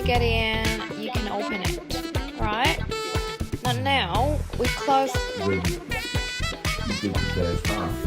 to get in, you can open it, right? Now we close. With the stairs, huh?